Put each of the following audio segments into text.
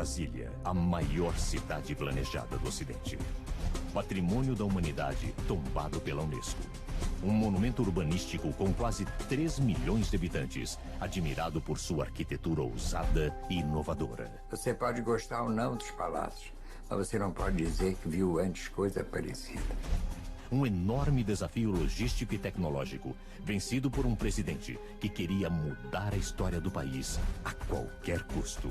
Brasília, a maior cidade planejada do Ocidente. Patrimônio da humanidade tombado pela Unesco. Um monumento urbanístico com quase 3 milhões de habitantes, admirado por sua arquitetura ousada e inovadora. Você pode gostar ou não dos palácios, mas você não pode dizer que viu antes coisa parecida. Um enorme desafio logístico e tecnológico, vencido por um presidente que queria mudar a história do país a qualquer custo.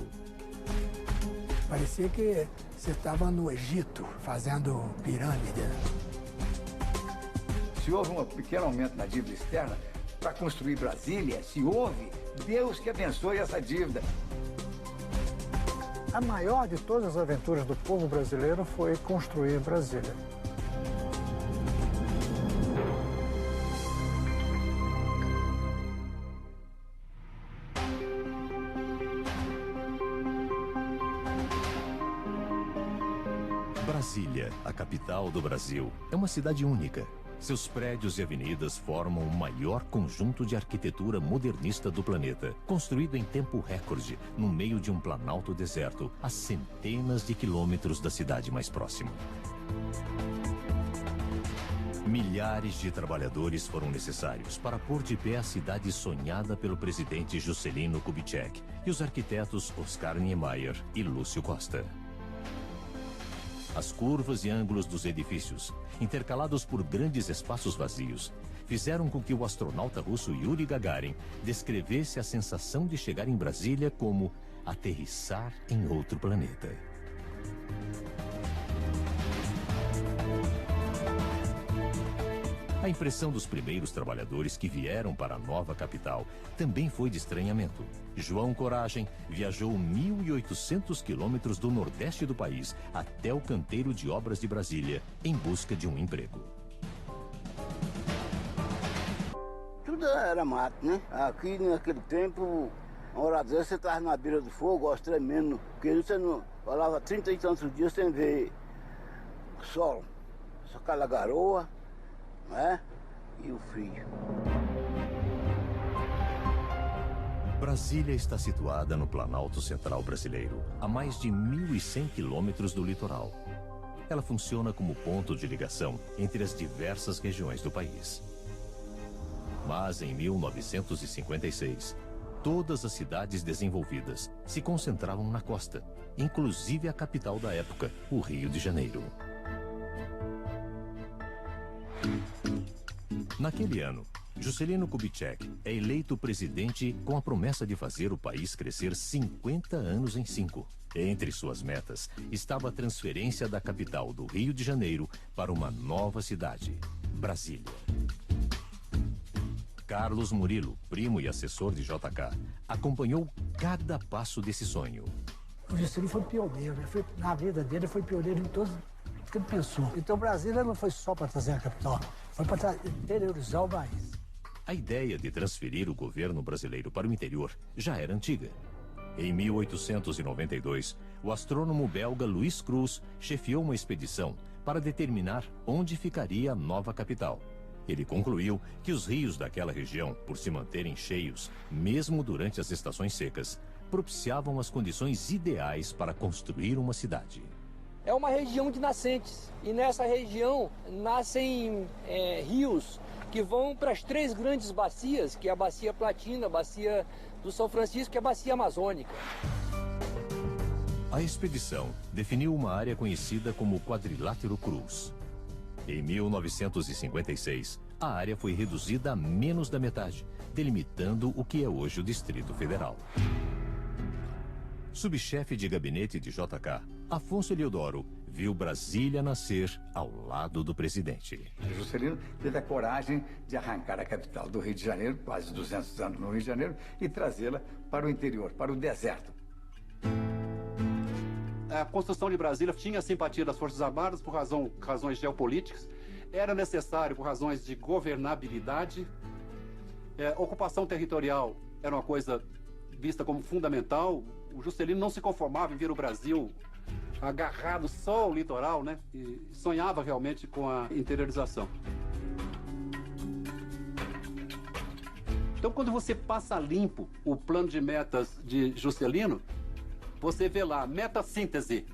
Parecia que você estava no Egito, fazendo pirâmide. Se houve um pequeno aumento na dívida externa para construir Brasília, se houve, Deus que abençoe essa dívida. A maior de todas as aventuras do povo brasileiro foi construir Brasília. Brasília, a capital do Brasil, é uma cidade única. Seus prédios e avenidas formam o maior conjunto de arquitetura modernista do planeta, construído em tempo recorde, no meio de um planalto deserto, a centenas de quilômetros da cidade mais próxima. Milhares de trabalhadores foram necessários para pôr de pé a cidade sonhada pelo presidente Juscelino Kubitschek e os arquitetos Oscar Niemeyer e Lúcio Costa. As curvas e ângulos dos edifícios, intercalados por grandes espaços vazios, fizeram com que o astronauta russo Yuri Gagarin descrevesse a sensação de chegar em Brasília como aterrissar em outro planeta. A impressão dos primeiros trabalhadores que vieram para a nova capital também foi de estranhamento. João Coragem viajou 1.800 quilômetros do nordeste do país até o canteiro de obras de Brasília em busca de um emprego. Tudo era mato, né? Aqui naquele tempo, uma hora dessa você estava na beira do fogo, aos tremendo, porque você não falava 30 e tantos dias sem ver sol, só aquela garoa, né? E o frio. Brasília está situada no Planalto Central brasileiro, a mais de 1.100 quilômetros do litoral. Ela funciona como ponto de ligação entre as diversas regiões do país. Mas em 1956, todas as cidades desenvolvidas se concentravam na costa, inclusive a capital da época, o Rio de Janeiro. Naquele ano, Juscelino Kubitschek é eleito presidente com a promessa de fazer o país crescer 50 anos em 5. Entre suas metas estava a transferência da capital do Rio de Janeiro para uma nova cidade, Brasília. Carlos Murilo, primo e assessor de JK, acompanhou cada passo desse sonho. O Juscelino foi pioneiro, né? Na vida dele foi pioneiro em todos o que ele pensou. Então Brasília não foi só para trazer a capital, foi para interiorizar o país. A ideia de transferir o governo brasileiro para o interior já era antiga. Em 1892, o astrônomo belga Louis Cruz chefiou uma expedição para determinar onde ficaria a nova capital. Ele concluiu que os rios daquela região, por se manterem cheios, mesmo durante as estações secas, propiciavam as condições ideais para construir uma cidade. É uma região de nascentes, e nessa região nascem rios que vão para as 3 grandes bacias, que é a Bacia Platina, a Bacia do São Francisco e a Bacia Amazônica. A expedição definiu uma área conhecida como Quadrilátero Cruz. Em 1956, a área foi reduzida a menos da metade, delimitando o que é hoje o Distrito Federal. Subchefe de gabinete de JK, Afonso Eliodoro viu Brasília nascer ao lado do presidente. Juscelino teve a coragem de arrancar a capital do Rio de Janeiro, quase 200 anos no Rio de Janeiro, e trazê-la para o interior, para o deserto. A construção de Brasília tinha a simpatia das Forças Armadas por razões geopolíticas, era necessário por razões de governabilidade, ocupação territorial era uma coisa vista como fundamental. O Juscelino não se conformava em ver o Brasil agarrado só ao litoral, né? E sonhava realmente com a interiorização. Então, quando você passa limpo o plano de metas de Juscelino, você vê lá, metassíntese,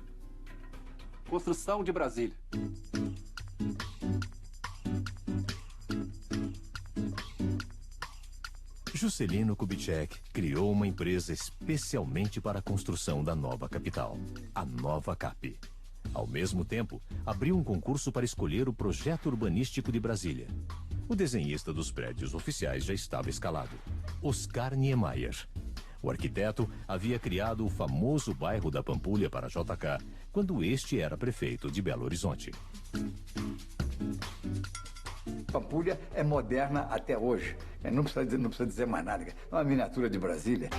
construção de Brasília. Juscelino Kubitschek criou uma empresa especialmente para a construção da nova capital, a Nova Cap. Ao mesmo tempo, abriu um concurso para escolher o projeto urbanístico de Brasília. O desenhista dos prédios oficiais já estava escalado, Oscar Niemeyer. O arquiteto havia criado o famoso bairro da Pampulha para JK, quando este era prefeito de Belo Horizonte. Pampulha é moderna até hoje. Não precisa dizer mais nada. É uma miniatura de Brasília.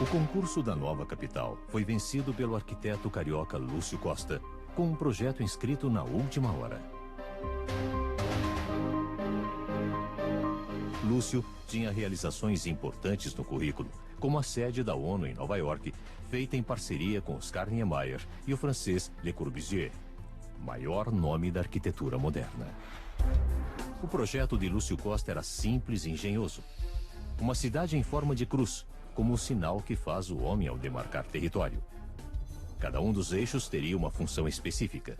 O concurso da nova capital foi vencido pelo arquiteto carioca Lúcio Costa, com um projeto inscrito na última hora. Lúcio tinha realizações importantes no currículo, como a sede da ONU em Nova York, feita em parceria com Oscar Niemeyer e o francês Le Corbusier, maior nome da arquitetura moderna. O projeto de Lúcio Costa era simples e engenhoso. Uma cidade em forma de cruz, como o sinal que faz o homem ao demarcar território. Cada um dos eixos teria uma função específica.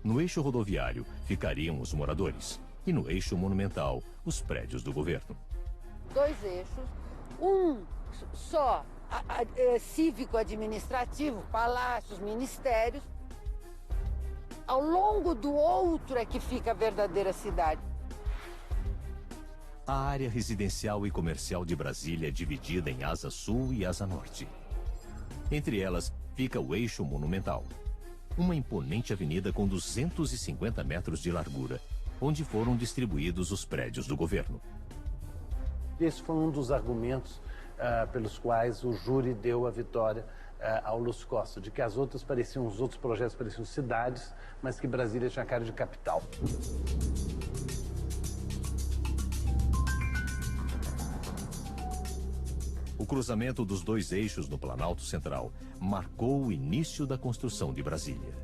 No eixo rodoviário ficariam os moradores e no eixo monumental, os prédios do governo. 2 eixos, um só cívico-administrativo, palácios, ministérios. Ao longo do outro é que fica a verdadeira cidade. A área residencial e comercial de Brasília é dividida em asa sul e asa norte. Entre elas fica o eixo monumental, uma imponente avenida com 250 metros de largura, onde foram distribuídos os prédios do governo. Esse foi um dos argumentos pelos quais o júri deu a vitória ao Lúcio Costa, de que os outros projetos pareciam cidades, mas que Brasília tinha cara de capital. O cruzamento dos 2 eixos no Planalto Central marcou o início da construção de Brasília.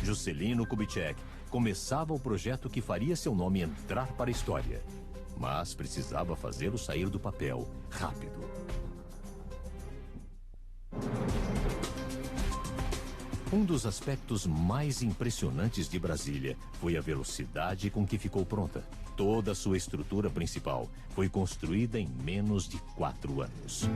Juscelino Kubitschek começava o projeto que faria seu nome entrar para a história, mas precisava fazê-lo sair do papel rápido. Um dos aspectos mais impressionantes de Brasília foi a velocidade com que ficou pronta. Toda a sua estrutura principal foi construída em menos de 4 anos.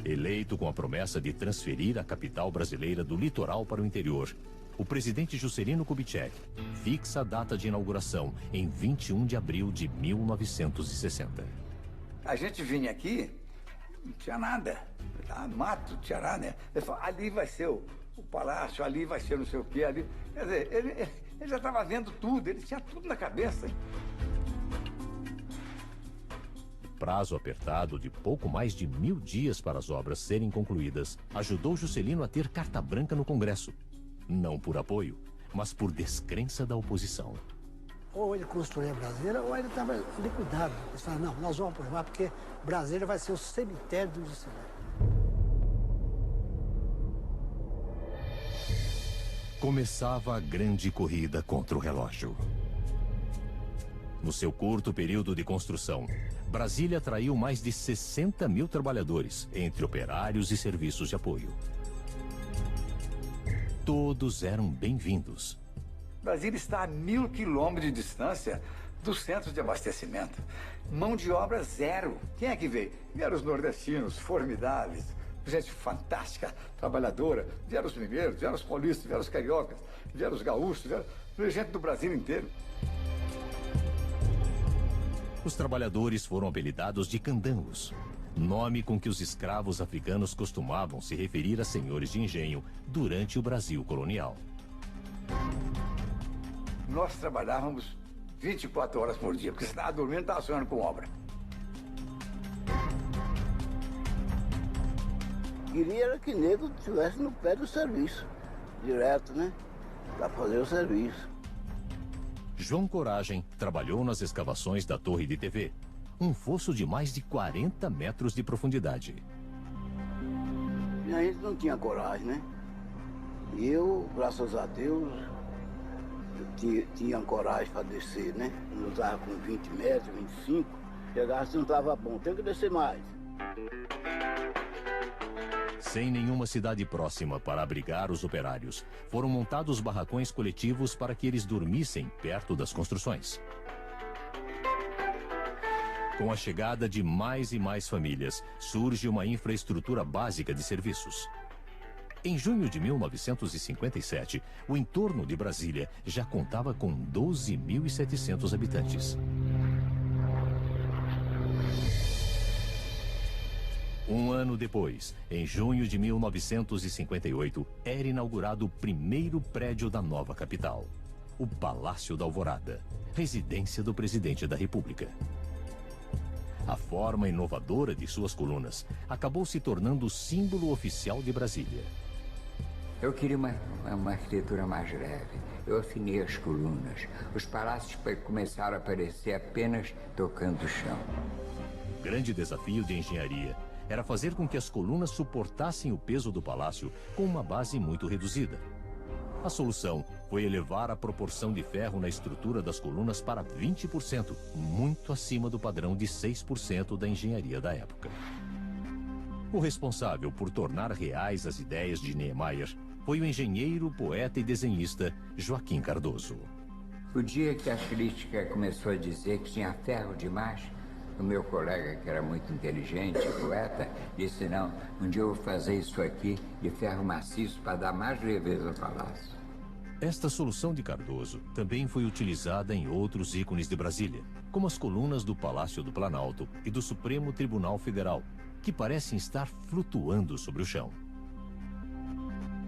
Eleito com a promessa de transferir a capital brasileira do litoral para o interior, o presidente Juscelino Kubitschek fixa a data de inauguração em 21 de abril de 1960. A gente vinha aqui, não tinha nada. Mato, não tinha nada, né? Ele falou, ali vai ser o palácio, ali vai ser não sei o quê, ali. Quer dizer, ele já estava vendo tudo, ele tinha tudo na cabeça. O prazo apertado de pouco mais de 1000 dias para as obras serem concluídas ajudou Juscelino a ter carta branca no Congresso. Não por apoio, mas por descrença da oposição. Ou ele construía Brasília, ou ele estava liquidado. Eles falaram, não, nós vamos aprovar porque Brasília vai ser o cemitério do Juscelino. Começava a grande corrida contra o relógio. No seu curto período de construção, Brasília atraiu mais de 60 mil trabalhadores, entre operários e serviços de apoio. Todos eram bem-vindos. Brasília está a 1000 quilômetros de distância do centro de abastecimento. Mão de obra zero. Quem é que veio? Vieram os nordestinos, formidáveis, gente fantástica, trabalhadora. Vieram os mineiros, vieram os paulistas, vieram os cariocas, vieram os gaúchos, veio gente do Brasil inteiro. Os trabalhadores foram apelidados de candangos, nome com que os escravos africanos costumavam se referir a senhores de engenho durante o Brasil colonial. Nós trabalhávamos 24 horas por dia, porque você estava dormindo e estava sonhando com obra. Queria que nego estivesse no pé do serviço, direto, né? Para fazer o serviço. João Coragem trabalhou nas escavações da Torre de TV, um fosso de mais de 40 metros de profundidade. E a gente não tinha coragem, né? E eu, graças a Deus, tinha coragem para descer, né? Eu estava com 20 metros, 25, chegava se não estava bom, tem que descer mais. Sem nenhuma cidade próxima para abrigar os operários, foram montados barracões coletivos para que eles dormissem perto das construções. Com a chegada de mais e mais famílias, surge uma infraestrutura básica de serviços. Em junho de 1957, o entorno de Brasília já contava com 12.700 habitantes. Um ano depois, em junho de 1958, era inaugurado o primeiro prédio da nova capital, o Palácio da Alvorada, residência do presidente da República. A forma inovadora de suas colunas acabou se tornando o símbolo oficial de Brasília. Eu queria uma arquitetura mais leve. Eu afinei as colunas. Os palácios começaram a aparecer apenas tocando o chão. O grande desafio de engenharia era fazer com que as colunas suportassem o peso do palácio com uma base muito reduzida. A solução foi elevar a proporção de ferro na estrutura das colunas para 20%, muito acima do padrão de 6% da engenharia da época. O responsável por tornar reais as ideias de Niemeyer foi o engenheiro, poeta e desenhista Joaquim Cardoso. O dia que a crítica começou a dizer que tinha ferro demais, o meu colega, que era muito inteligente, poeta, disse: não, um dia eu vou fazer isso aqui de ferro maciço para dar mais leveza ao palácio. Esta solução de Cardoso também foi utilizada em outros ícones de Brasília, como as colunas do Palácio do Planalto e do Supremo Tribunal Federal, que parecem estar flutuando sobre o chão.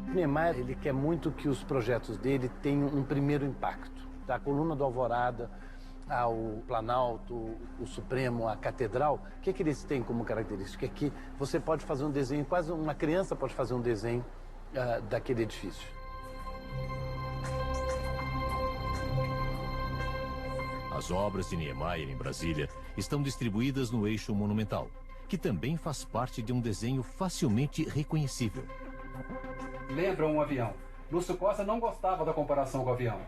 Niemeyer, ele quer muito que os projetos dele tenham um primeiro impacto. Da coluna do Alvorada ao Planalto, o Supremo, a Catedral, o que eles têm como característica? É que você pode fazer um desenho, quase uma criança pode fazer um desenho daquele edifício. As obras de Niemeyer em Brasília estão distribuídas no eixo monumental, que também faz parte de um desenho facilmente reconhecível. Lembra um avião. Lúcio Costa não gostava da comparação com o avião.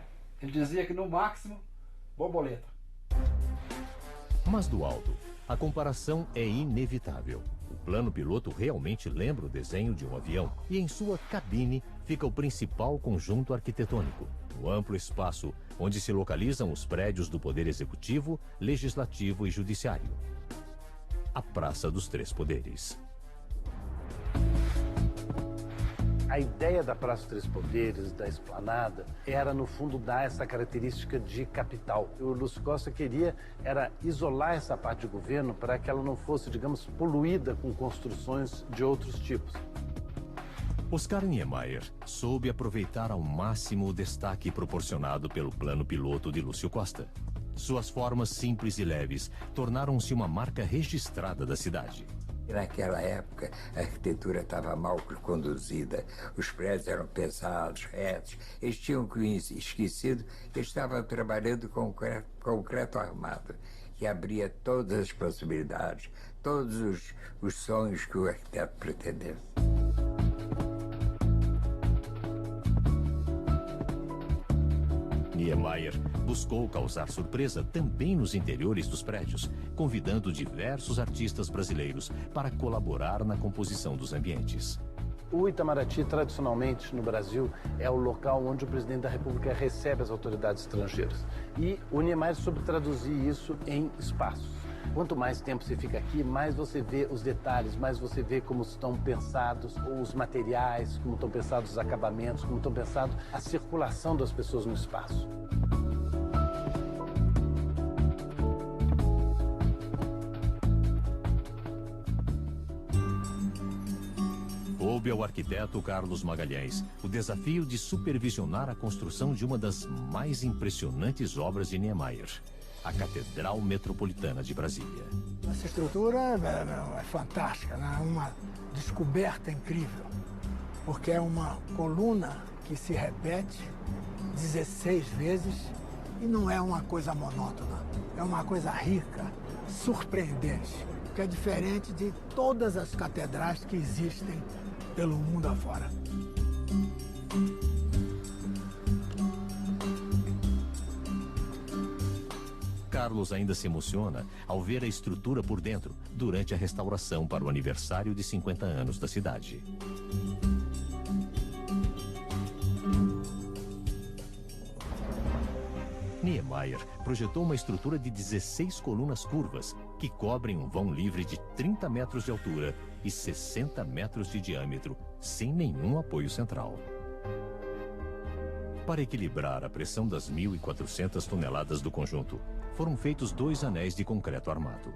Ele dizia que, no máximo, borboleta. Mas do alto, a comparação é inevitável. O plano piloto realmente lembra o desenho de um avião e em sua cabine fica o principal conjunto arquitetônico, o amplo espaço onde se localizam os prédios do Poder Executivo, Legislativo e Judiciário. A Praça dos Três Poderes. A ideia da Praça dos Três Poderes, da esplanada, era, no fundo, dar essa característica de capital. O Lúcio Costa queria era isolar essa parte de governo para que ela não fosse, digamos, poluída com construções de outros tipos. Oscar Niemeyer soube aproveitar ao máximo o destaque proporcionado pelo plano piloto de Lúcio Costa. Suas formas simples e leves tornaram-se uma marca registrada da cidade. Naquela época, a arquitetura estava mal conduzida, os prédios eram pesados, retos. Eles tinham esquecido que estavam trabalhando com concreto armado, que abria todas as possibilidades, todos os sonhos que o arquiteto pretendeu. Niemeyer buscou causar surpresa também nos interiores dos prédios, convidando diversos artistas brasileiros para colaborar na composição dos ambientes. O Itamaraty, tradicionalmente, no Brasil, é o local onde o presidente da República recebe as autoridades estrangeiras. E o Niemeyer soube traduzir isso em espaços. Quanto mais tempo você fica aqui, mais você vê os detalhes, mais você vê como estão pensados os materiais, como estão pensados os acabamentos, como estão pensados a circulação das pessoas no espaço. Coube ao arquiteto Carlos Magalhães o desafio de supervisionar a construção de uma das mais impressionantes obras de Niemeyer, a Catedral Metropolitana de Brasília. Essa estrutura é fantástica, né? É uma descoberta incrível, porque é uma coluna que se repete 16 vezes e não é uma coisa monótona, é uma coisa rica, surpreendente, que é diferente de todas as catedrais que existem pelo mundo afora. Carlos ainda se emociona ao ver a estrutura por dentro durante a restauração para o aniversário de 50 anos da cidade. Niemeyer projetou uma estrutura de 16 colunas curvas que cobrem um vão livre de 30 metros de altura e 60 metros de diâmetro, sem nenhum apoio central. Para equilibrar a pressão das 1.400 toneladas do conjunto, foram feitos 2 anéis de concreto armado.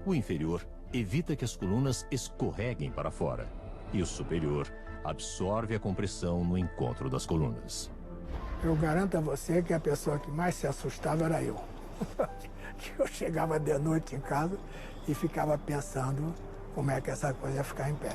O inferior evita que as colunas escorreguem para fora e o superior absorve a compressão no encontro das colunas. Eu garanto a você que a pessoa que mais se assustava era eu. Que eu chegava de noite em casa e ficava pensando como é que essa coisa ia ficar em pé.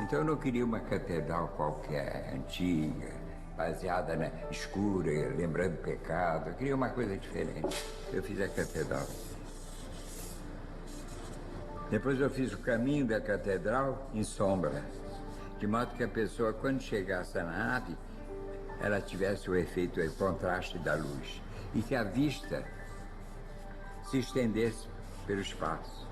Então eu não queria uma catedral qualquer, antiga, baseada na escura, lembrando o pecado. Eu queria uma coisa diferente. Eu fiz a catedral. Depois eu fiz o caminho da catedral em sombra, de modo que a pessoa, quando chegasse na nave, ela tivesse o efeito, o contraste da luz, e que a vista se estendesse pelo espaço.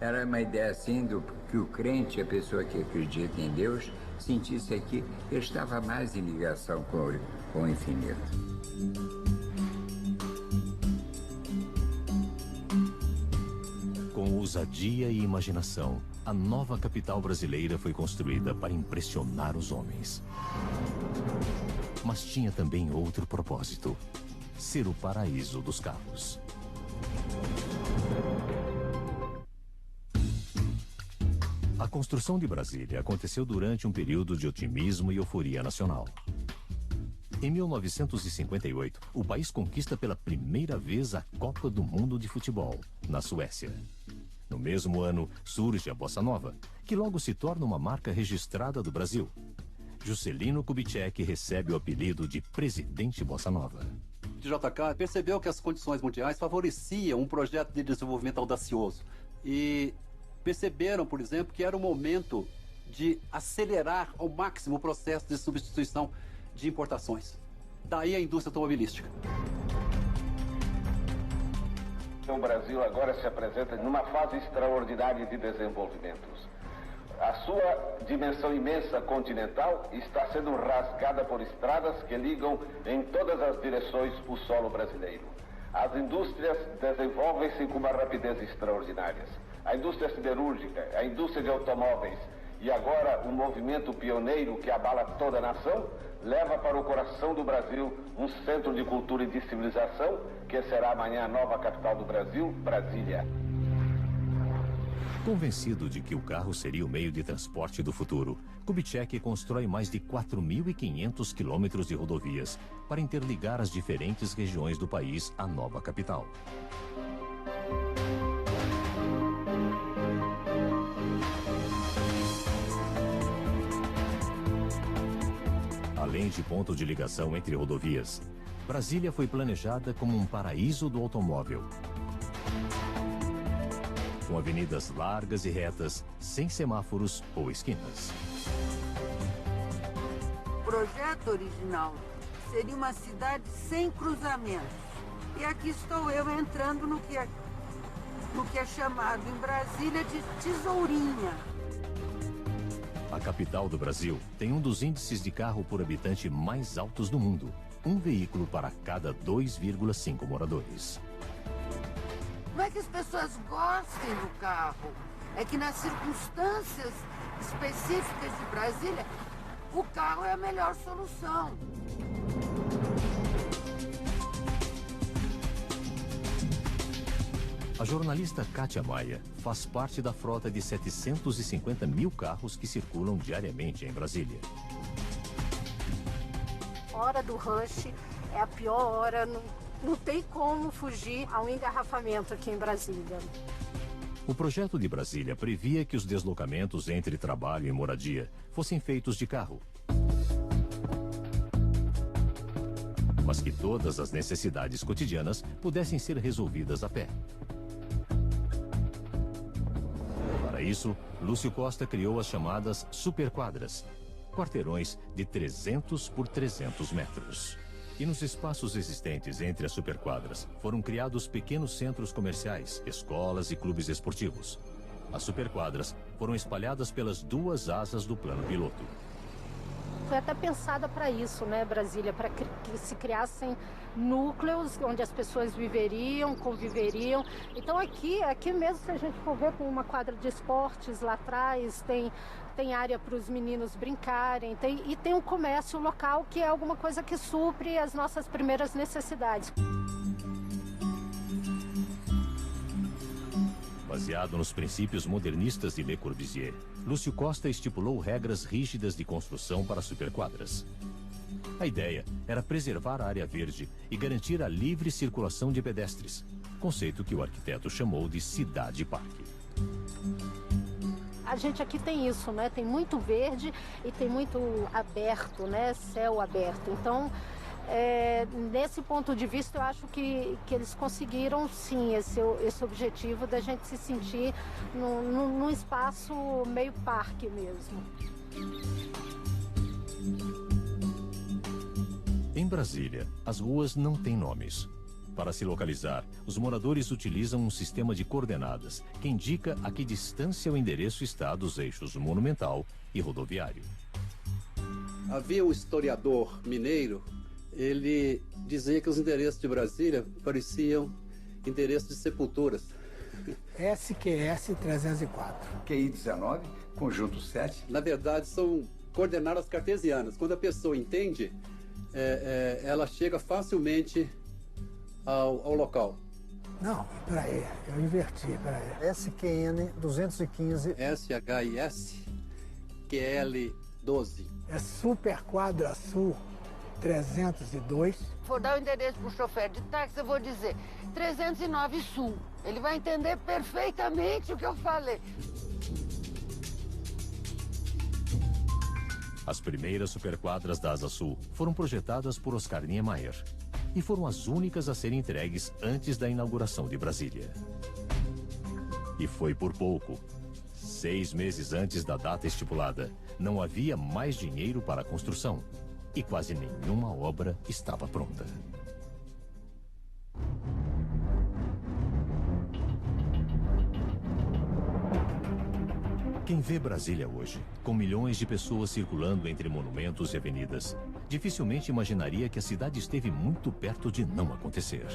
Era uma ideia assim que o crente, a pessoa que acredita em Deus, sentisse aqui que ele estava mais em ligação com o infinito. Com ousadia e imaginação, a nova capital brasileira foi construída para impressionar os homens. Mas tinha também outro propósito: ser o paraíso dos carros. A construção de Brasília aconteceu durante um período de otimismo e euforia nacional. Em 1958, o país conquista pela primeira vez a Copa do Mundo de Futebol, na Suécia. No mesmo ano, surge a Bossa Nova, que logo se torna uma marca registrada do Brasil. Juscelino Kubitschek recebe o apelido de Presidente Bossa Nova. O JK percebeu que as condições mundiais favoreciam um projeto de desenvolvimento audacioso. E perceberam, por exemplo, que era o momento de acelerar ao máximo o processo de substituição de importações. Daí a indústria automobilística. O Brasil agora se apresenta numa fase extraordinária de desenvolvimentos. A sua dimensão imensa continental está sendo rasgada por estradas que ligam em todas as direções o solo brasileiro. As indústrias desenvolvem-se com uma rapidez extraordinária. A indústria siderúrgica, a indústria de automóveis e agora um movimento pioneiro que abala toda a nação, leva para o coração do Brasil um centro de cultura e de civilização que será amanhã a nova capital do Brasil, Brasília. Convencido de que o carro seria o meio de transporte do futuro, Kubitschek constrói mais de 4.500 quilômetros de rodovias para interligar as diferentes regiões do país à nova capital. Além de ponto de ligação entre rodovias, Brasília foi planejada como um paraíso do automóvel. Com avenidas largas e retas, sem semáforos ou esquinas. O projeto original seria uma cidade sem cruzamentos. E aqui estou eu entrando no que é chamado em Brasília de tesourinha. A capital do Brasil tem um dos índices de carro por habitante mais altos do mundo. Um veículo para cada 2,5 moradores. Não é que as pessoas gostem do carro, é que nas circunstâncias específicas de Brasília, o carro é a melhor solução. A jornalista Kátia Maia faz parte da frota de 750 mil carros que circulam diariamente em Brasília. A hora do rush é a pior hora, não tem como fugir a um engarrafamento aqui em Brasília. O projeto de Brasília previa que os deslocamentos entre trabalho e moradia fossem feitos de carro. Mas que todas as necessidades cotidianas pudessem ser resolvidas a pé. Para isso, Lúcio Costa criou as chamadas superquadras, quarteirões de 300 por 300 metros. E nos espaços existentes entre as superquadras foram criados pequenos centros comerciais, escolas e clubes esportivos. As superquadras foram espalhadas pelas duas asas do plano piloto. Foi até pensada para isso, né, Brasília, para que se criassem núcleos onde as pessoas viveriam, conviveriam. Então aqui mesmo, se a gente for ver, com uma quadra de esportes lá atrás, tem área para os meninos brincarem, e tem um comércio local que é alguma coisa que supre as nossas primeiras necessidades. Baseado nos princípios modernistas de Le Corbusier, Lúcio Costa estipulou regras rígidas de construção para superquadras. A ideia era preservar a área verde e garantir a livre circulação de pedestres, conceito que o arquiteto chamou de cidade-parque. A gente aqui tem isso, né? Tem muito verde e tem muito aberto, né? Céu aberto. Então, nesse ponto de vista, eu acho que eles conseguiram, sim, esse objetivo da gente se sentir num espaço meio parque mesmo. Em Brasília, as ruas não têm nomes. Para se localizar, os moradores utilizam um sistema de coordenadas que indica a que distância o endereço está dos eixos monumental e rodoviário. Havia um historiador mineiro, ele dizia que os endereços de Brasília pareciam endereços de sepulturas. SQS 304. QI 19, conjunto 7. Na verdade, são coordenadas cartesianas. Quando a pessoa entende, ela chega facilmente ao local. Não, peraí, eu inverti, peraí. SQN 215. SHIS QL 12. É Superquadra Sul 302. For dar o endereço para o chofer de táxi, eu vou dizer 309 Sul. Ele vai entender perfeitamente o que eu falei. As primeiras superquadras da Asa Sul foram projetadas por Oscar Niemeyer e foram as únicas a serem entregues antes da inauguração de Brasília. E foi por pouco. 6 meses antes da data estipulada, não havia mais dinheiro para a construção e quase nenhuma obra estava pronta. Quem vê Brasília hoje, com milhões de pessoas circulando entre monumentos e avenidas, dificilmente imaginaria que a cidade esteve muito perto de não acontecer.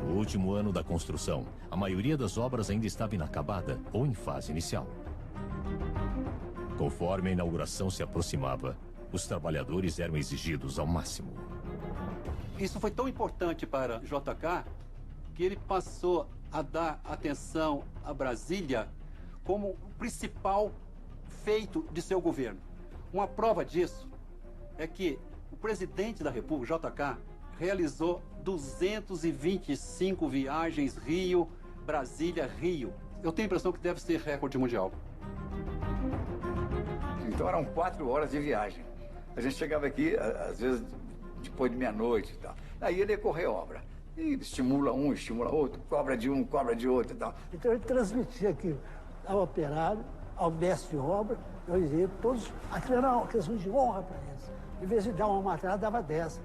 No último ano da construção, a maioria das obras ainda estava inacabada ou em fase inicial. Conforme a inauguração se aproximava, os trabalhadores eram exigidos ao máximo. Isso foi tão importante para JK que ele passou a dar atenção a Brasília como o principal feito de seu governo. Uma prova disso é que o presidente da República, JK, realizou 225 viagens Rio, Brasília, Rio. Eu tenho a impressão que deve ser recorde mundial. Então eram 4 horas de viagem. A gente chegava aqui, às vezes, depois de meia-noite e tal. Aí ia decorrer obra. E estimula um, estimula outro, cobra de um, cobra de outro e tal. Então ele transmitia aquilo ao operário, ao mestre de obra, eu dizia, todos, aquilo era uma questão de honra para eles. Em vez de dar uma matéria, dava 10.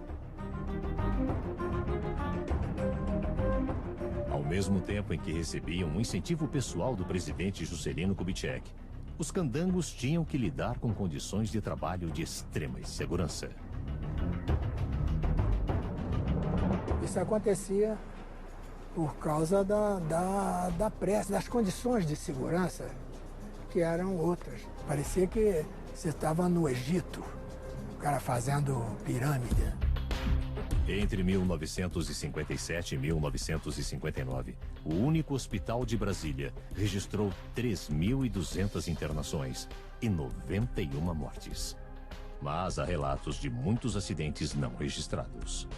Ao mesmo tempo em que recebiam um incentivo pessoal do presidente Juscelino Kubitschek, os candangos tinham que lidar com condições de trabalho de extrema insegurança. Isso acontecia por causa da pressa, das condições de segurança, que eram outras. Parecia que você estava no Egito, o cara fazendo pirâmide. Entre 1957 e 1959, o único hospital de Brasília registrou 3.200 internações e 91 mortes. Mas há relatos de muitos acidentes não registrados.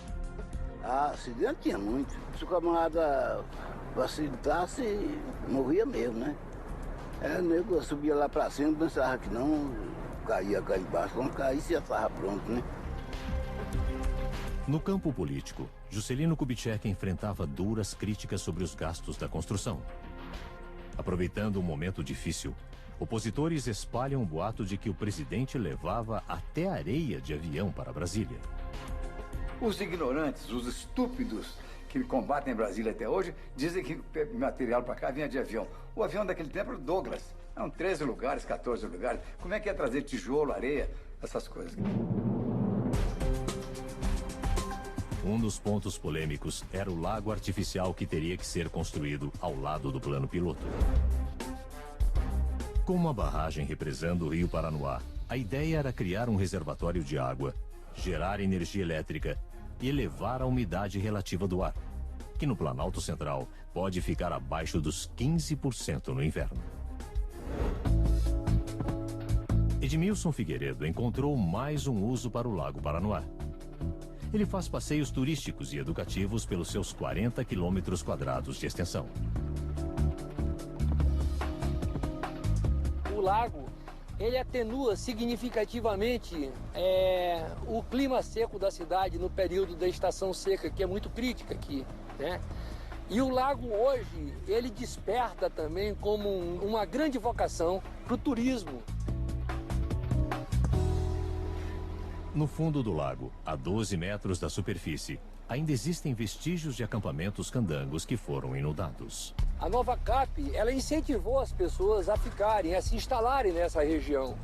Acidente tinha muito. Se o camarada facilitasse, morria mesmo, né? O nego subia lá pra cima, pensava que não, caía cá embaixo. Quando caísse, já estava pronto, né? No campo político, Juscelino Kubitschek enfrentava duras críticas sobre os gastos da construção. Aproveitando um momento difícil, opositores espalham o boato de que o presidente levava até areia de avião para Brasília. Os ignorantes, os estúpidos que combatem Brasília até hoje, dizem que o material para cá vinha de avião. O avião daquele tempo era o Douglas. Eram 13 lugares, 14 lugares. Como é que ia trazer tijolo, areia, essas coisas? Um dos pontos polêmicos era o lago artificial que teria que ser construído ao lado do plano piloto. Com uma barragem represando o rio Paranoá, a ideia era criar um reservatório de água, gerar energia elétrica e elevar a umidade relativa do ar, que no Planalto Central pode ficar abaixo dos 15% no inverno. Edmilson Figueiredo encontrou mais um uso para o Lago Paranoá. Ele faz passeios turísticos e educativos pelos seus 40 quilômetros quadrados de extensão. O lago, ele atenua significativamente o clima seco da cidade no período da estação seca, que é muito crítica aqui, né? E o lago hoje, ele desperta também como uma grande vocação para o turismo. No fundo do lago, a 12 metros da superfície, ainda existem vestígios de acampamentos candangos que foram inundados. A nova CAP, ela incentivou as pessoas a ficarem, a se instalarem nessa região.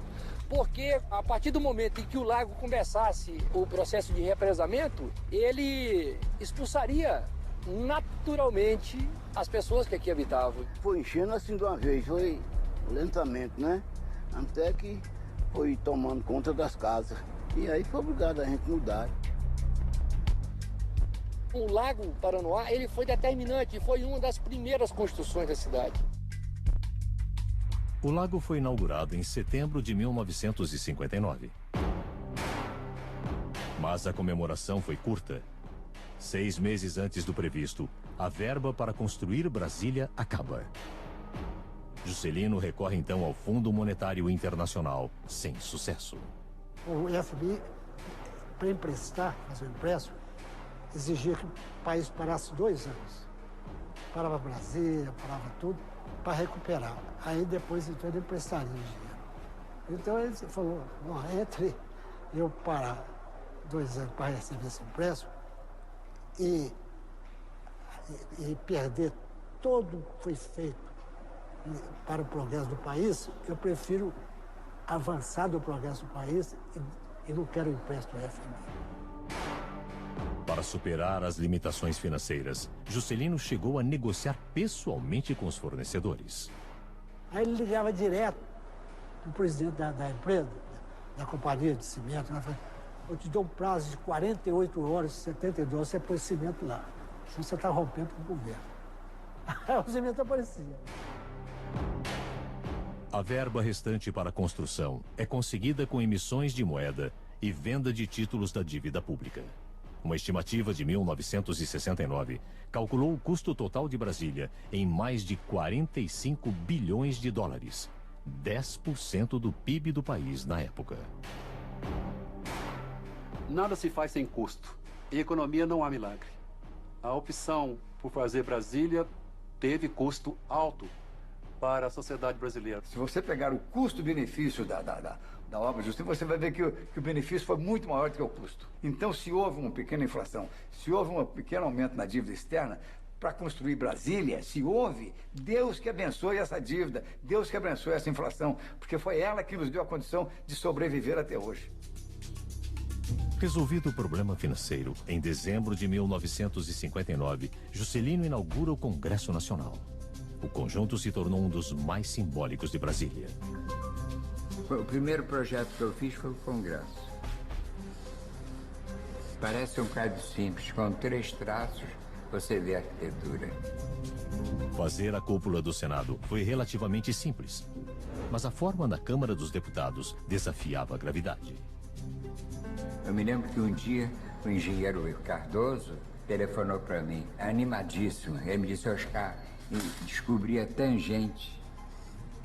Porque a partir do momento em que o lago começasse o processo de represamento, ele expulsaria naturalmente as pessoas que aqui habitavam. Foi enchendo assim de uma vez, foi lentamente, né? Até que foi tomando conta das casas. E aí foi obrigado a gente mudar. O Lago Paranoá, ele foi determinante, foi uma das primeiras construções da cidade. O lago foi inaugurado em setembro de 1959. Mas a comemoração foi curta. 6 meses antes do previsto, a verba para construir Brasília acaba. Juscelino recorre então ao Fundo Monetário Internacional, sem sucesso. O FMI, para emprestar, fazer o empréstimo, exigia que o país parasse 2 anos. Parava Brasília, parava tudo, para recuperar. Aí depois então ele emprestaria o dinheiro. Então ele falou, não, entre eu parar 2 anos para receber esse empréstimo e perder todo o que foi feito para o progresso do país, eu prefiro avançar do progresso do país e não quero empréstimo ao FMI. Para superar as limitações financeiras, Juscelino chegou a negociar pessoalmente com os fornecedores. Aí ele ligava direto para o presidente da empresa, da companhia de cimento, né? Falei, eu te dou um prazo de 48 horas, 72, você põe cimento lá. Senão você está rompendo com o governo. Aí o cimento aparecia. A verba restante para a construção é conseguida com emissões de moeda e venda de títulos da dívida pública. Uma estimativa de 1969 calculou o custo total de Brasília em mais de 45 bilhões de dólares, 10% do PIB do país na época. Nada se faz sem custo. Em economia não há milagre. A opção por fazer Brasília teve custo alto para a sociedade brasileira. Se você pegar o custo-benefício da obra de Juscelino, você vai ver que o benefício foi muito maior do que o custo. Então, se houve uma pequena inflação, se houve um pequeno aumento na dívida externa, para construir Brasília, se houve, Deus que abençoe essa dívida, Deus que abençoe essa inflação, porque foi ela que nos deu a condição de sobreviver até hoje. Resolvido o problema financeiro, em dezembro de 1959, Juscelino inaugura o Congresso Nacional. O conjunto se tornou um dos mais simbólicos de Brasília. O primeiro projeto que eu fiz foi o Congresso. Parece um bocado simples, com 3 traços você vê a arquitetura. Fazer a cúpula do Senado foi relativamente simples, mas a forma na Câmara dos Deputados desafiava a gravidade. Eu me lembro que um dia o engenheiro Cardoso telefonou para mim, animadíssimo. Ele me disse, Oscar, descobri a tangente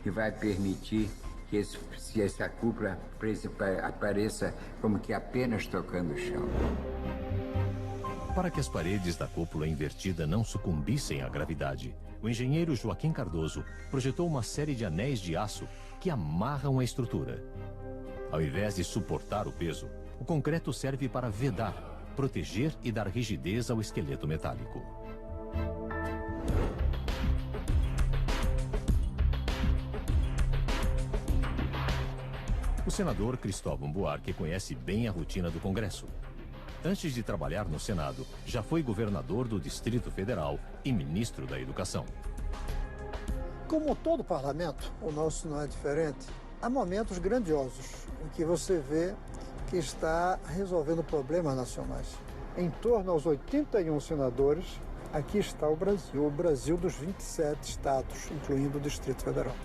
que vai permitir que se essa cúpula apareça como que apenas tocando o chão. Para que as paredes da cúpula invertida não sucumbissem à gravidade, o engenheiro Joaquim Cardoso projetou uma série de anéis de aço que amarram a estrutura. Ao invés de suportar o peso, o concreto serve para vedar, proteger e dar rigidez ao esqueleto metálico. O senador Cristóvão Buarque conhece bem a rotina do Congresso. Antes de trabalhar no Senado, já foi governador do Distrito Federal e ministro da Educação. Como todo parlamento, o nosso não é diferente. Há momentos grandiosos em que você vê que está resolvendo problemas nacionais. Em torno aos 81 senadores, aqui está o Brasil dos 27 estados, incluindo o Distrito Federal.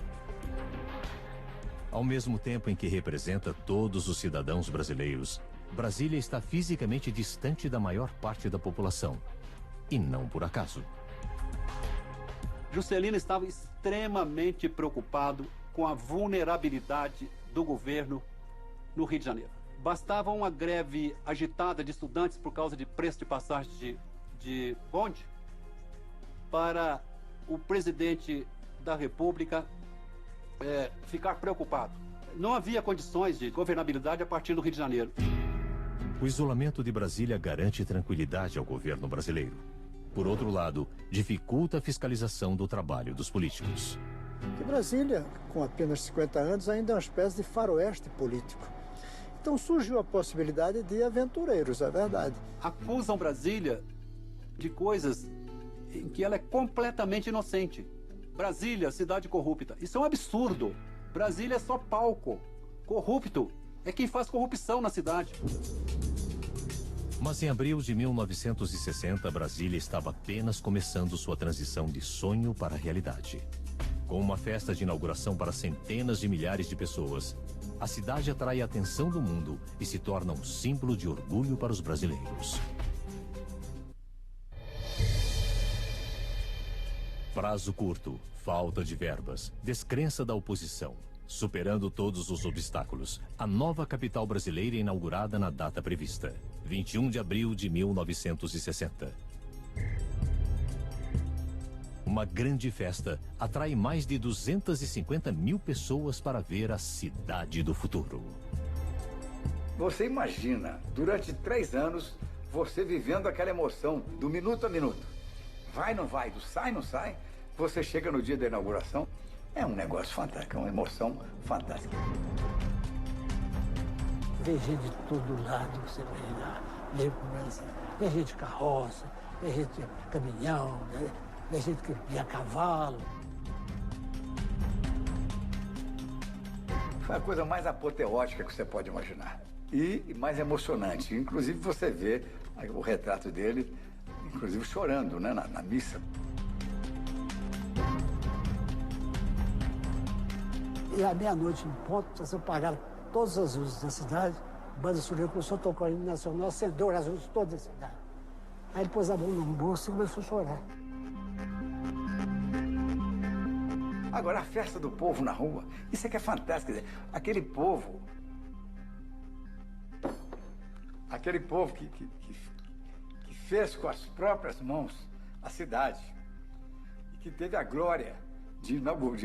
Ao mesmo tempo em que representa todos os cidadãos brasileiros, Brasília está fisicamente distante da maior parte da população. E não por acaso. Juscelino estava extremamente preocupado com a vulnerabilidade do governo no Rio de Janeiro. Bastava uma greve agitada de estudantes por causa de preço de passagem de bonde para o presidente da República ficar preocupado. Não havia condições de governabilidade a partir do Rio de Janeiro. O isolamento de Brasília garante tranquilidade ao governo brasileiro. Por outro lado, dificulta a fiscalização do trabalho dos políticos. Que Brasília, com apenas 50 anos, ainda é uma espécie de faroeste político. Então surgiu a possibilidade de aventureiros, é verdade. Acusam Brasília de coisas em que ela é completamente inocente. Brasília, cidade corrupta. Isso é um absurdo. Brasília é só palco. Corrupto é quem faz corrupção na cidade. Mas em abril de 1960, Brasília estava apenas começando sua transição de sonho para a realidade. Com uma festa de inauguração para centenas de milhares de pessoas, a cidade atrai a atenção do mundo e se torna um símbolo de orgulho para os brasileiros. Prazo curto, falta de verbas, descrença da oposição. Superando todos os obstáculos, a nova capital brasileira é inaugurada na data prevista, 21 de abril de 1960. Uma grande festa atrai mais de 250 mil pessoas para ver a cidade do futuro. Você imagina, durante 3 anos, você vivendo aquela emoção do minuto a minuto. Vai, não vai, do sai, não sai. Você chega no dia da inauguração. É um negócio fantástico, é uma emoção fantástica. Vem gente de todo lado, você vem lá, vem pro Brasil. Vem gente de carroça, vem gente de caminhão, vem gente que vem a cavalo. Foi a coisa mais apoteótica que você pode imaginar. E mais emocionante. Inclusive você vê o retrato dele, inclusive chorando, né, na missa. E à meia-noite, em ponto, vocês apagaram todas as luzes da cidade. A banda surgiu, começou a tocar o hino nacional, acendeu as luzes todas da cidade. Aí ele pôs a mão no bolso e começou a chorar. Agora, a festa do povo na rua, isso é que é fantástico. Quer dizer, aquele povo que fez com as próprias mãos a cidade e que teve a glória de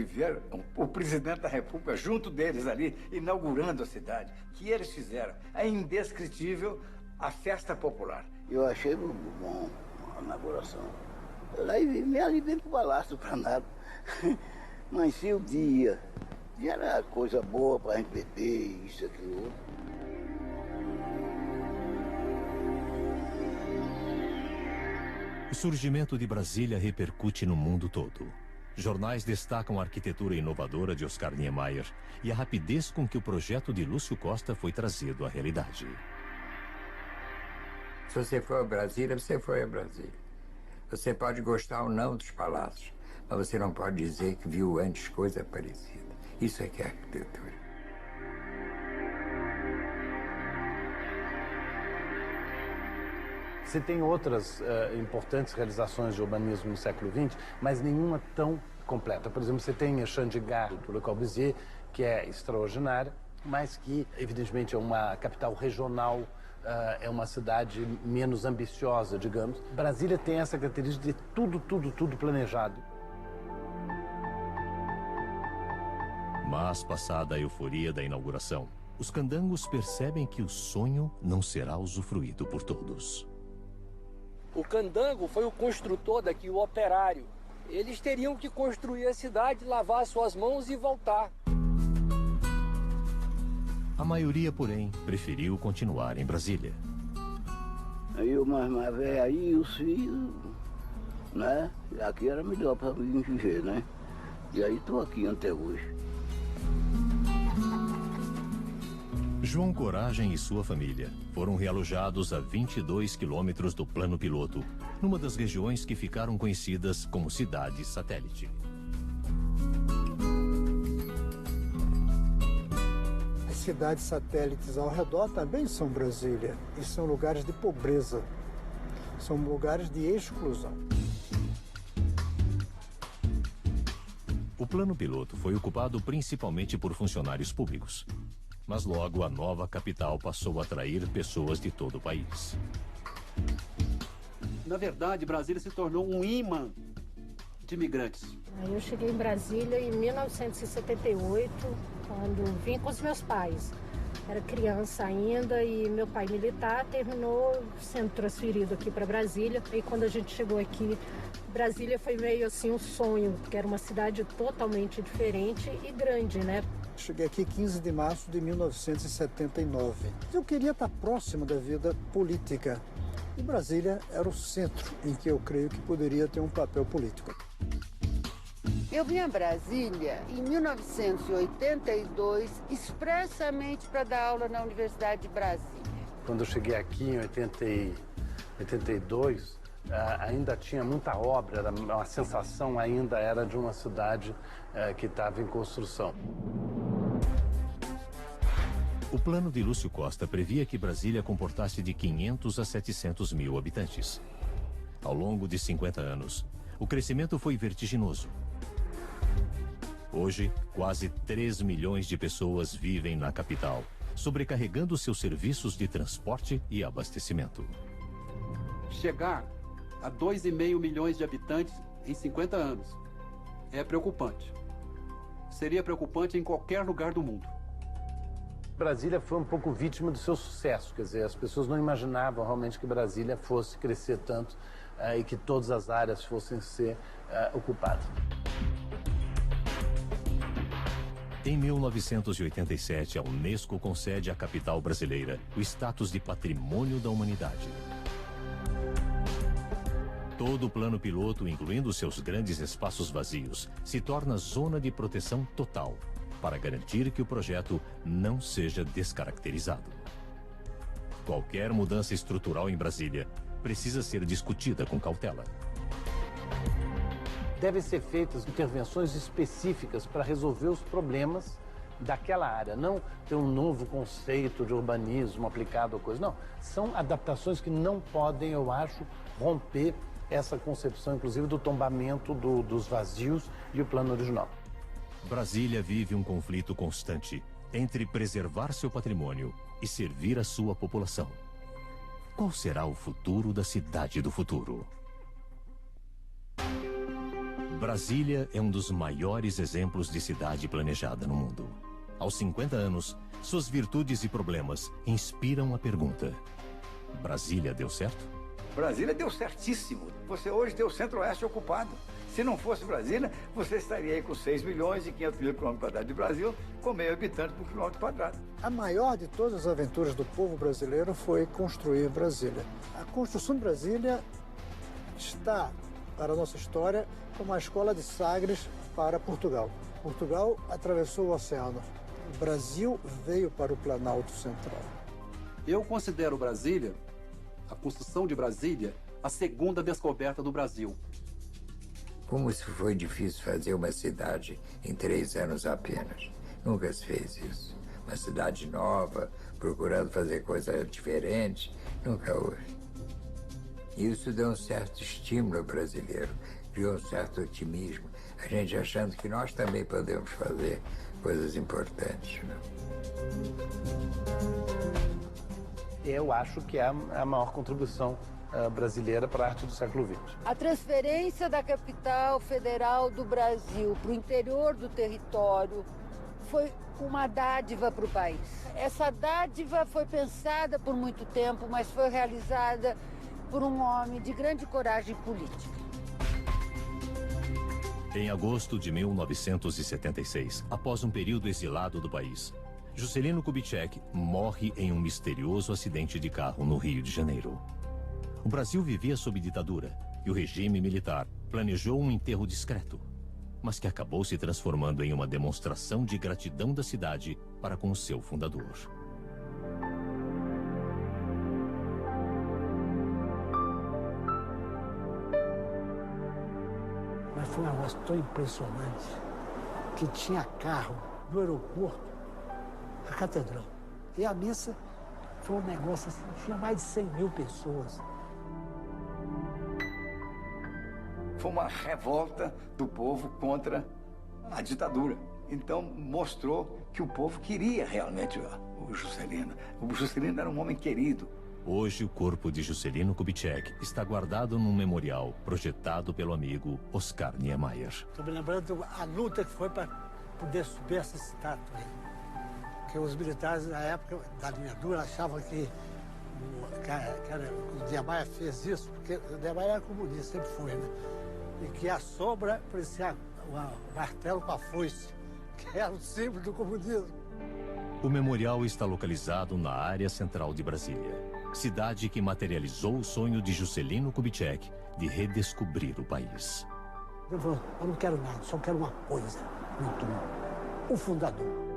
ver o presidente da República junto deles ali, inaugurando a cidade, que eles fizeram. É indescritível a festa popular. Eu achei bom a inauguração. Eu me aliviei pro Palácio do Planalto. Mas se o dia era coisa boa pra gente beber, isso, aquilo, outro. O surgimento de Brasília repercute no mundo todo. Jornais destacam a arquitetura inovadora de Oscar Niemeyer e a rapidez com que o projeto de Lúcio Costa foi trazido à realidade. Se você for a Brasília, você foi a Brasília. Você pode gostar ou não dos palácios, mas você não pode dizer que viu antes coisa parecida. Isso é que é arquitetura. Você tem outras importantes realizações de urbanismo no século XX, mas nenhuma tão completa. Por exemplo, você tem a Chandigarh, do Le Corbusier, que é extraordinária, mas que, evidentemente, é uma capital regional, é uma cidade menos ambiciosa, digamos. Brasília tem essa característica de tudo planejado. Mas, passada a euforia da inauguração, os candangos percebem que o sonho não será usufruído por todos. O candango foi o construtor daqui, o operário. Eles teriam que construir a cidade, lavar suas mãos e voltar. A maioria, porém, preferiu continuar em Brasília. Aí o mais velho aí, os filhos, né? Aqui era melhor para mim viver, né? E aí estou aqui até hoje. João Coragem e sua família foram realojados a 22 quilômetros do Plano Piloto, numa das regiões que ficaram conhecidas como cidade satélite. As cidades satélites ao redor também são Brasília e são lugares de pobreza, são lugares de exclusão. O Plano Piloto foi ocupado principalmente por funcionários públicos. Mas logo a nova capital passou a atrair pessoas de todo o país. Na verdade, Brasília se tornou um imã de imigrantes. Eu cheguei em Brasília em 1978, quando vim com os meus pais. Era criança ainda e meu pai militar terminou sendo transferido aqui para Brasília. E quando a gente chegou aqui, Brasília foi meio assim um sonho, porque era uma cidade totalmente diferente e grande, né? Cheguei aqui 15 de março de 1979. Eu queria estar próximo da vida política. E Brasília era o centro em que eu creio que poderia ter um papel político. Eu vim a Brasília em 1982, expressamente para dar aula na Universidade de Brasília. Quando eu cheguei aqui em 82, ainda tinha muita obra, a sensação ainda era de uma cidade que estava em construção. O plano de Lúcio Costa previa que Brasília comportasse de 500 a 700 mil habitantes. Ao longo de 50 anos, o crescimento foi vertiginoso. Hoje, quase 3 milhões de pessoas vivem na capital, sobrecarregando seus serviços de transporte e abastecimento. Chegar a 2,5 milhões de habitantes em 50 anos é preocupante. Seria preocupante em qualquer lugar do mundo. Brasília foi um pouco vítima do seu sucesso, quer dizer, as pessoas não imaginavam realmente que Brasília fosse crescer tanto e que todas as áreas fossem ser ocupadas. Em 1987, a Unesco concede à capital brasileira o status de Patrimônio da Humanidade. Todo o plano piloto, incluindo seus grandes espaços vazios, se torna zona de proteção total, para garantir que o projeto não seja descaracterizado. Qualquer mudança estrutural em Brasília precisa ser discutida com cautela. Devem ser feitas intervenções específicas para resolver os problemas daquela área, não ter um novo conceito de urbanismo aplicado a coisa, não. São adaptações que não podem, eu acho, romper essa concepção, inclusive, do tombamento dos vazios e o plano original. Brasília vive um conflito constante entre preservar seu patrimônio e servir a sua população. Qual será o futuro da cidade do futuro? Brasília é um dos maiores exemplos de cidade planejada no mundo. Aos 50 anos, suas virtudes e problemas inspiram a pergunta: Brasília deu certo? Brasília deu certíssimo. Você hoje tem o Centro-Oeste ocupado. Se não fosse Brasília, você estaria aí com 6 milhões e 500 mil quilômetros quadrados de Brasil, com meio habitante por quilômetro quadrado. A maior de todas as aventuras do povo brasileiro foi construir Brasília. A construção de Brasília está, para a nossa história, como a escola de Sagres para Portugal. Portugal atravessou o oceano. O Brasil veio para o Planalto Central. Eu considero Brasília, a construção de Brasília, a segunda descoberta do Brasil. Como se foi difícil fazer uma cidade em 3 anos apenas. Nunca se fez isso. Uma cidade nova, procurando fazer coisas diferentes, nunca houve. Isso deu um certo estímulo ao brasileiro, criou um certo otimismo, a gente achando que nós também podemos fazer coisas importantes. Né? Eu acho que é a maior contribuição brasileira para a arte do século XX. A transferência da capital federal do Brasil para o interior do território foi uma dádiva para o país. Essa dádiva foi pensada por muito tempo, mas foi realizada por um homem de grande coragem política. Em agosto de 1976, após um período exilado do país, Juscelino Kubitschek morre em um misterioso acidente de carro no Rio de Janeiro. O Brasil vivia sob ditadura e o regime militar planejou um enterro discreto, mas que acabou se transformando em uma demonstração de gratidão da cidade para com o seu fundador. Mas foi um negócio tão impressionante que tinha carro do aeroporto à catedral. E a missa foi um negócio assim, tinha mais de 100 mil pessoas. Foi uma revolta do povo contra a ditadura. Então mostrou que o povo queria realmente o Juscelino. O Juscelino era um homem querido. Hoje, o corpo de Juscelino Kubitschek está guardado num memorial projetado pelo amigo Oscar Niemeyer. Estou me lembrando a luta que foi para poder subir essa estátua aí. Porque os militares, na época da linha dura, achavam que o Niemeyer fez isso, porque o Niemeyer era comunista, sempre foi, né? E que a sombra parecia o martelo com a foice, que era o símbolo do comunismo. O memorial está localizado na área central de Brasília, cidade que materializou o sonho de Juscelino Kubitschek de redescobrir o país. Ele falou, eu não quero nada, só quero uma coisa muito bom, o fundador.